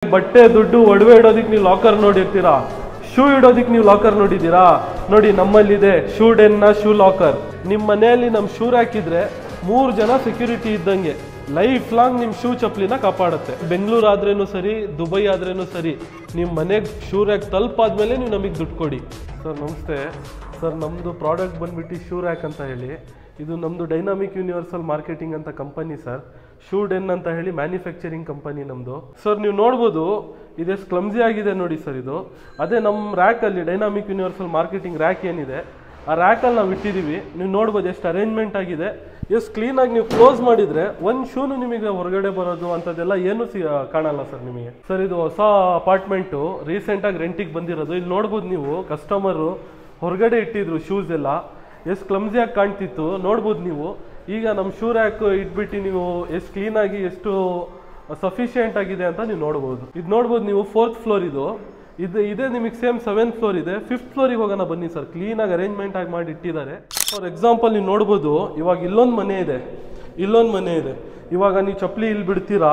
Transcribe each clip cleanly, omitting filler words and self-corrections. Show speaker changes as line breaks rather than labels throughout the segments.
ಬಟ್ಟೆ ದುಡ್ಡು ಒಡವೆ ಇಡೋದಕ್ಕೆ ನೀವು ಲಾಕರ್ ನೋಡಿರ್ತೀರಾ, ಶೂ ಇಡೋದಕ್ಕೆ ನೀವು ಲಾಕರ್ ನೋಡಿದ್ದೀರಾ? ನೋಡಿ ನಮ್ಮಲ್ಲಿದೆ ಶೂ ಡೆನ್ನ ಶೂ ಲಾಕರ್. ನಿಮ್ಮ ಮನೆಯಲ್ಲಿ ನಮ್ಮ ಶೂ ಹಾಕಿದ್ರೆ 3 ಜನ ಸೆಕ್ಯೂರಿಟಿ ಇದ್ದಂಗೆ ಲೈಫ್ ಲಾಂಗ್ ನಿಮ್ಮ ಶೂ ಚಪ್ಪಲಿನ ಕಾಪಾಡುತ್ತೆ. ಬೆಂಗಳೂರು ಆದ್ರೇನು ಸರಿ, ದುಬೈ ಆದ್ರೇನು ಸರಿ, ನಿಮ್ಮ ಮನೆಗೆ ಶೂ ರ್ಯಾಕ್ ತಲುಪಾದ್ಮೇಲೆ ನೀವು ನಮಗೆ ದುಡ್ಡು ಕೊಡಿ. ಸರ್ ನಮಸ್ತೆ ಸರ್, ನಮ್ಮದು ಪ್ರಾಡಕ್ಟ್ ಬಂದ್ಬಿಟ್ಟು ಶೂ ರ್ಯಾಕ್ ಅಂತ ಹೇಳಿ, ಇದು ನಮ್ಮದು ಡೈನಾಮಿಕ್ ಯೂನಿವರ್ಸಲ್ ಮಾರ್ಕೆಟಿಂಗ್ ಅಂತ ಕಂಪನಿ ಸರ್. ಶೂ ಡೆನ್ ಅಂತ ಹೇಳಿ ಮ್ಯಾನುಫ್ಯಾಕ್ಚರಿಂಗ್ ಕಂಪನಿ ನಮ್ಮದು ಸರ್. ನೀವು ನೋಡ್ಬೋದು ಇದೆಷ್ಟು ಕ್ಲಮ್ಸಿ ಆಗಿದೆ ನೋಡಿ ಸರ್. ಇದು ಅದೇ ನಮ್ಮ ರ್ಯಾಕಲ್ಲಿ ಡೈನಾಮಿಕ್ ಯೂನಿವರ್ಸಲ್ ಮಾರ್ಕೆಟಿಂಗ್ ರ್ಯಾಕ್ ಏನಿದೆ, ಆ ರ್ಯಾಕಲ್ಲಿ ನಾವು ಇಟ್ಟಿದ್ದೀವಿ. ನೀವು ನೋಡ್ಬೋದು ಎಷ್ಟು ಅರೇಂಜ್ಮೆಂಟ್ ಆಗಿದೆ, ಎಷ್ಟು ಕ್ಲೀನಾಗಿ. ನೀವು ಕ್ಲೋಸ್ ಮಾಡಿದರೆ ಒಂದು ಶೂನು ನಿಮಗೆ ಹೊರಗಡೆ ಬರೋದು ಅಂಥದ್ದೆಲ್ಲ ಏನೂ ಕಾಣಲ್ಲ ಸರ್ ನಿಮಗೆ. ಸರ್ ಇದು ಹೊಸ ಅಪಾರ್ಟ್ಮೆಂಟು ರೀಸೆಂಟಾಗಿ ರೆಂಟಿಗೆ ಬಂದಿರೋದು. ಇಲ್ಲಿ ನೋಡ್ಬೋದು ನೀವು, ಕಸ್ಟಮರು ಹೊರಗಡೆ ಇಟ್ಟಿದ್ರು ಶೂಸ್ ಎಲ್ಲ, ಎಷ್ಟು ಕ್ಲಮ್ಸಿಯಾಗಿ ಕಾಣ್ತಿತ್ತು ನೋಡ್ಬೋದು ನೀವು. ಈಗ ನಮ್ಮ ಶೂ ರ್ಯಾಕ್ ಇಟ್ಬಿಟ್ಟು ನೀವು ಎಷ್ಟು ಕ್ಲೀನಾಗಿ, ಎಷ್ಟು ಸಫಿಷಿಯೆಂಟ್ ಆಗಿದೆ ಅಂತ ನೀವು ನೋಡ್ಬೋದು. ಇದು ನೋಡ್ಬೋದು ನೀವು, 4th ಫ್ಲೋರ್ ಇದು. ಇದೇ ನಿಮಗೆ ಸೇಮ್ 7th ಫ್ಲೋರ್ ಇದೆ. 5th ಫ್ಲೋರಿಗೆ ಹೋಗೋಣ ಬನ್ನಿ ಸರ್. ಕ್ಲೀನಾಗಿ ಅರೇಂಜ್ಮೆಂಟ್ ಆಗಿ ಮಾಡಿ ಇಟ್ಟಿದ್ದಾರೆ. ಫಾರ್ ಎಕ್ಸಾಂಪಲ್ ನೀವು ನೋಡ್ಬೋದು, ಇವಾಗ ಇಲ್ಲೊಂದು ಮನೆ ಇದೆ, ಇಲ್ಲೊಂದು ಮನೆ ಇದೆ. ಇವಾಗ ನೀವು ಚಪ್ಪಲಿ ಇಲ್ಲಿ ಬಿಡ್ತೀರಾ,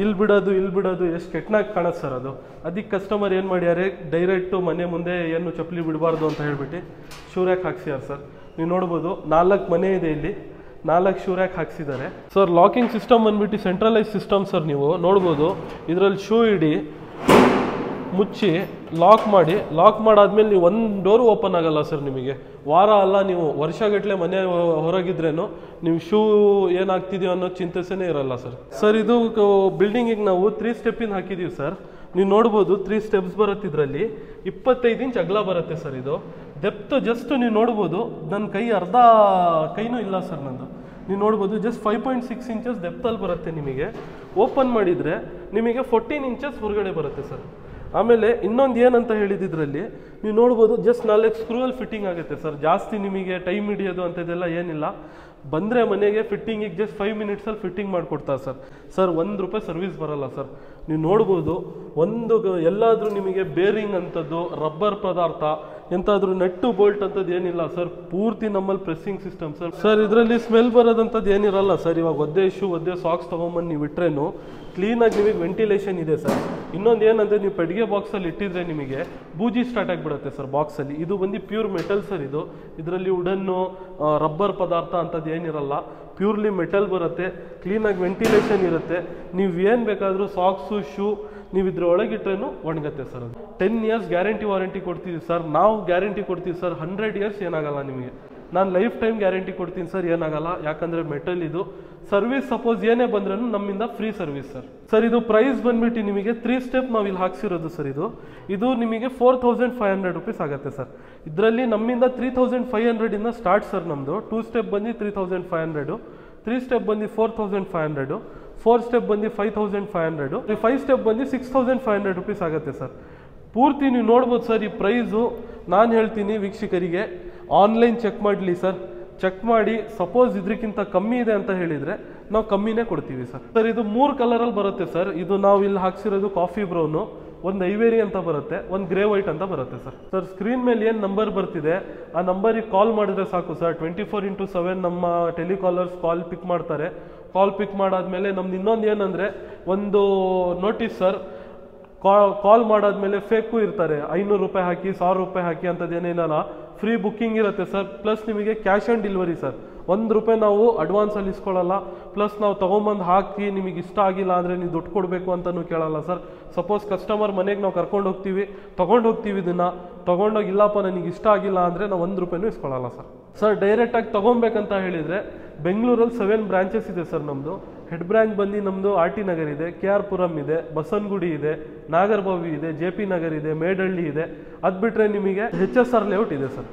ಇಲ್ಲಿ ಬಿಡೋದು ಎಷ್ಟು ಕೆಟ್ಟನಾಗಿ ಕಾಣುತ್ತೆ ಸರ್ ಅದು. ಅದಕ್ಕೆ ಕಸ್ಟಮರ್ ಏನು ಮಾಡ್ಯಾರೆ, ಡೈರೆಕ್ಟು ಮನೆ ಮುಂದೆ ಏನು ಚಪ್ಪಲಿ ಬಿಡಬಾರ್ದು ಅಂತ ಹೇಳ್ಬಿಟ್ಟು ಶೂ ರ್ಯಾಕ್ ಹಾಕ್ಸಿದ್ದಾರೆ ಸರ್. ನೀವು ನೋಡ್ಬೋದು 4 ಮನೆ ಇದೆ, ಇಲ್ಲಿ 4 ಶೂ ರ್ಯಾಕ್ ಹಾಕ್ಸಿದ್ದಾರೆ ಸರ್. ಲಾಕಿಂಗ್ ಸಿಸ್ಟಮ್ ಬಂದ್ಬಿಟ್ಟು ಸೆಂಟ್ರಲೈಸ್ ಸಿಸ್ಟಮ್ ಸರ್. ನೀವು ನೋಡ್ಬೋದು ಇದರಲ್ಲಿ ಶೂ ಇಡಿ, ಮುಚ್ಚಿ ಲಾಕ್ ಮಾಡಿ, ಲಾಕ್ ಮಾಡಾದ್ಮೇಲೆ ನೀವು ಒಂದು ಡೋರು ಓಪನ್ ಆಗಲ್ಲ ಸರ್. ನಿಮಗೆ ವಾರ ಅಲ್ಲ, ನೀವು ವರ್ಷಗಟ್ಟಲೆ ಮನೆ ಹೊರಗಿದ್ರೇನು ನೀವು ಶೂ ಏನಾಗ್ತಿದೆಯೋ ಅನ್ನೋ ಚಿಂತೆಸೇ ಇರಲ್ಲ ಸರ್. ಸರ್ ಇದು ಬಿಲ್ಡಿಂಗಿಗೆ ನಾವು 3 ಸ್ಟೆಪ್ಪಿಂದ ಹಾಕಿದ್ದೀವಿ ಸರ್. ನೀವು ನೋಡ್ಬೋದು 3 ಸ್ಟೆಪ್ಸ್ ಬರುತ್ತೆ. ಇದರಲ್ಲಿ 25 ಇಂಚ್ ಅಗಲ ಬರುತ್ತೆ ಸರ್. ಇದು ಡೆಪ್ತ್ ಜಸ್ಟ್ ನೀವು ನೋಡ್ಬೋದು, ನನ್ನ ಕೈ ಅರ್ಧ ಕೈನೂ ಇಲ್ಲ ಸರ್ ನಂದು. ನೀವು ನೋಡ್ಬೋದು ಜಸ್ಟ್ 5.6 ಇಂಚಸ್ ಡೆಪ್ತಲ್ಲಿ ಬರುತ್ತೆ. ನಿಮಗೆ ಓಪನ್ ಮಾಡಿದರೆ ನಿಮಗೆ 14 ಇಂಚಸ್ ಹೊರಗಡೆ ಬರುತ್ತೆ ಸರ್. ಆಮೇಲೆ ಇನ್ನೊಂದು ಏನಂತ ಹೇಳಿದ್ರಲ್ಲಿ ನೀವು ನೋಡ್ಬೋದು, ಜಸ್ಟ್ 4 ಸ್ಕ್ರೂವಲ್ಲಿ ಫಿಟ್ಟಿಂಗ್ ಆಗುತ್ತೆ ಸರ್. ಜಾಸ್ತಿ ನಿಮಗೆ ಟೈಮ್ ಹಿಡಿಯೋದು ಅಂಥದ್ದೆಲ್ಲ ಏನಿಲ್ಲ. ಬಂದರೆ ಮನೆಗೆ ಫಿಟ್ಟಿಂಗಿಗೆ ಜಸ್ಟ್ 5 ಮಿನಿಟ್ಸಲ್ಲಿ ಫಿಟ್ಟಿಂಗ್ ಮಾಡಿಕೊಡ್ತಾರೆ ಸರ್. ಸರ್ ₹1 ಸರ್ವಿಸ್ ಬರಲ್ಲ ಸರ್. ನೀವು ನೋಡ್ಬೋದು, ಎಲ್ಲಾದರೂ ನಿಮಗೆ ಬೇರಿಂಗ್ ಅಂಥದ್ದು, ರಬ್ಬರ್ ಪದಾರ್ಥ, ಎಂತಾದರೂ ನೆಟ್ಟು ಬೋಲ್ಟ್ ಅಂಥದ್ದು ಏನಿಲ್ಲ ಸರ್. ಪೂರ್ತಿ ನಮ್ಮಲ್ಲಿ ಪ್ರೆಸ್ಸಿಂಗ್ ಸಿಸ್ಟಮ್ ಸರ್. ಸರ್ ಇದರಲ್ಲಿ ಸ್ಮೆಲ್ ಬರೋದಂಥದ್ದು ಏನಿರಲ್ಲ ಸರ್. ಇವಾಗ ಒದ್ದೆ ಸಾಕ್ಸ್ ತೊಗೊಂಬಂದು ನೀವು ಇಟ್ರೇನು ಕ್ಲೀನಾಗಿ ನಿಮಗೆ ವೆಂಟಿಲೇಷನ್ ಇದೆ ಸರ್. ಇನ್ನೊಂದು ಏನಂದರೆ, ನೀವು ಪೆಟ್ಟಿಗೆ ಬಾಕ್ಸಲ್ಲಿ ಇಟ್ಟಿದ್ರೆ ನಿಮಗೆ ಬೂಜಿ ಸ್ಟಾರ್ಟ್ ಆಗಿಬಿಡುತ್ತೆ ಸರ್ ಬಾಕ್ಸಲ್ಲಿ. ಇದು ಬಂದು ಪ್ಯೂರ್ ಮೆಟಲ್ ಸರ್. ಇದರಲ್ಲಿ ವುಡನ್ನು, ರಬ್ಬರ್ ಪದಾರ್ಥ ಅಂಥದ್ದು ಏನಿರಲ್ಲ, ಪ್ಯೂರ್ಲಿ ಮೆಟಲ್ ಬರುತ್ತೆ. ಕ್ಲೀನಾಗಿ ವೆಂಟಿಲೇಷನ್ ಇರುತ್ತೆ. ನೀವು ಏನು ಬೇಕಾದರೂ ಸಾಕ್ಸು, ಶೂ ನೀವು ಇದ್ರ ಒಳಗಿಟ್ರೇನು ಒಣಗುತ್ತೆ ಸರ್. ಅದು 10 ಇಯರ್ಸ್ ಗ್ಯಾರಂಟಿ ವಾರಂಟಿ ಕೊಡ್ತೀವಿ ಸರ್. ನಾವು ಗ್ಯಾರಂಟಿ ಕೊಡ್ತೀವಿ ಸರ್. 100 ಇಯರ್ಸ್ ಏನಾಗಲ್ಲ ನಿಮಗೆ. ನಾನು ಲೈಫ್ ಟೈಮ್ ಗ್ಯಾರಂಟಿ ಕೊಡ್ತೀನಿ ಸರ್, ಏನಾಗಲ್ಲ. ಯಾಕಂದರೆ ಮೆಟಲ್ ಇದು. ಸರ್ವಿಸ್ ಸಪೋಸ್ ಏನೇ ಬಂದ್ರೂ ನಮ್ಮಿಂದ ಫ್ರೀ ಸರ್ವಿಸ್ ಸರ್. ಸರ್ ಇದು ಪ್ರೈಸ್ ಬಂದ್ಬಿಟ್ಟು ನಿಮಗೆ 3 ಸ್ಟೆಪ್ ನಾವು ಇಲ್ಲಿ ಹಾಕ್ಸಿರೋದು ಸರ್. ಇದು ನಿಮಗೆ 4500 ರೂಪೀಸ್ ಆಗುತ್ತೆ ಸರ್. ಇದರಲ್ಲಿ ನಮ್ಮಿಂದ 3500 ಇಂದ ಸ್ಟಾರ್ಟ್ ಸರ್. ನಮ್ಮದು 2 ಸ್ಟೆಪ್ ಬಂದು 3500, 3 ಸ್ಟೆಪ್ ಬಂದು 4500, 4 ಸ್ಟೆಪ್ ಬಂದು 5500, 5 ಸ್ಟೆಪ್ ಬಂದು 6500 ರೂಪೀಸ್ ಆಗುತ್ತೆ ಸರ್. ಪೂರ್ತಿ ನೀವು ನೋಡ್ಬೋದು ಸರ್. ಈ ಪ್ರೈಸು ನಾನು ಹೇಳ್ತೀನಿ ವೀಕ್ಷಕರಿಗೆ, ಆನ್ಲೈನ್ ಚೆಕ್ ಮಾಡಲಿ ಸರ್. ಚೆಕ್ ಮಾಡಿ, ಸಪೋಸ್ ಇದಕ್ಕಿಂತ ಕಮ್ಮಿ ಇದೆ ಅಂತ ಹೇಳಿದರೆ ನಾವು ಕಮ್ಮಿನೇ ಕೊಡ್ತೀವಿ ಸರ್. ಸರ್ ಇದು 3 ಕಲರಲ್ಲಿ ಬರುತ್ತೆ ಸರ್. ಇದು ನಾವು ಇಲ್ಲಿ ಹಾಕ್ಸಿರೋದು ಕಾಫಿ ಬ್ರೌನು, ಒಂದು ಐವೇರಿ ಅಂತ ಬರುತ್ತೆ, ಒಂದು ಗ್ರೇ ವೈಟ್ ಅಂತ ಬರುತ್ತೆ ಸರ್. ಸರ್ ಸ್ಕ್ರೀನ್ ಮೇಲೆ ಏನು ನಂಬರ್ ಬರ್ತಿದೆ ಆ ನಂಬರಿಗೆ ಕಾಲ್ ಮಾಡಿದ್ರೆ ಸಾಕು ಸರ್. 24x7 ನಮ್ಮ ಟೆಲಿಕಾಲರ್ಸ್ ಕಾಲ್ ಪಿಕ್ ಮಾಡ್ತಾರೆ. ಕಾಲ್ ಪಿಕ್ ಮಾಡಾದ್ಮೇಲೆ ನಮ್ದು ಇನ್ನೊಂದು ಏನಂದರೆ, ಒಂದು ನೋಟಿಸ್ ಸರ್. ಕಾಲ್ ಮಾಡಾದ್ಮೇಲೆ ಫೇಕು ಇರ್ತಾರೆ, ₹500 ಹಾಕಿ, ₹1000 ಹಾಕಿ ಅಂಥದ್ದು ಏನೇನಲ್ಲ. ಫ್ರೀ ಬುಕ್ಕಿಂಗ್ ಇರುತ್ತೆ ಸರ್. ಪ್ಲಸ್ ನಿಮಗೆ ಕ್ಯಾಶ್ ಆನ್ ಡೆಲಿವರಿ ಸರ್. ₹1 ನಾವು ಅಡ್ವಾನ್ಸಲ್ಲಿ ಇಸ್ಕೊಳ್ಳಲ್ಲ. ಪ್ಲಸ್ ನಾವು ತೊಗೊಂಬಂದು ಹಾಕಿ ನಿಮಗೆ ಇಷ್ಟ ಆಗಿಲ್ಲ ಅಂದರೆ ನೀವು ದುಡ್ಡು ಕೊಡಬೇಕು ಅಂತಲೂ ಕೇಳಲ್ಲ ಸರ್. ಸಪೋಸ್ ಕಸ್ಟಮರ್ ಮನೆಗೆ ನಾವು ಕರ್ಕೊಂಡು ಹೋಗ್ತೀವಿ, ಇದನ್ನು ತೊಗೊಂಡೋಗಿ, ಇಲ್ಲಪ್ಪ ನನಗೆ ಇಷ್ಟ ಆಗಿಲ್ಲ ಅಂದರೆ ನಾವು ₹1 ಇಸ್ಕೊಳ್ಳಲ್ಲ ಸರ್. ಸರ್ ಡೈರೆಕ್ಟಾಗಿ ತೊಗೊಬೇಕಂತ ಹೇಳಿದರೆ ಬೆಂಗಳೂರಲ್ಲಿ 7 ಬ್ರಾಂಚಸ್ ಇದೆ ಸರ್ ನಮ್ಮದು. ಹೆಡ್ ಬ್ರಾಂಚ್ ಬಂದು ನಮ್ಮದು RT ನಗರ್ ಇದೆ, KR ಪುರಂ ಇದೆ, ಬಸವನಗುಡಿ ಇದೆ, ನಾಗರಬಾವಿ ಇದೆ, JP ನಗರ್ ಇದೆ, ಮೇಡಹಳ್ಳಿ ಇದೆ. ಅದು ಬಿಟ್ಟರೆ ನಿಮಗೆ HSR ಲೇಔಟ್ ಇದೆ ಸರ್.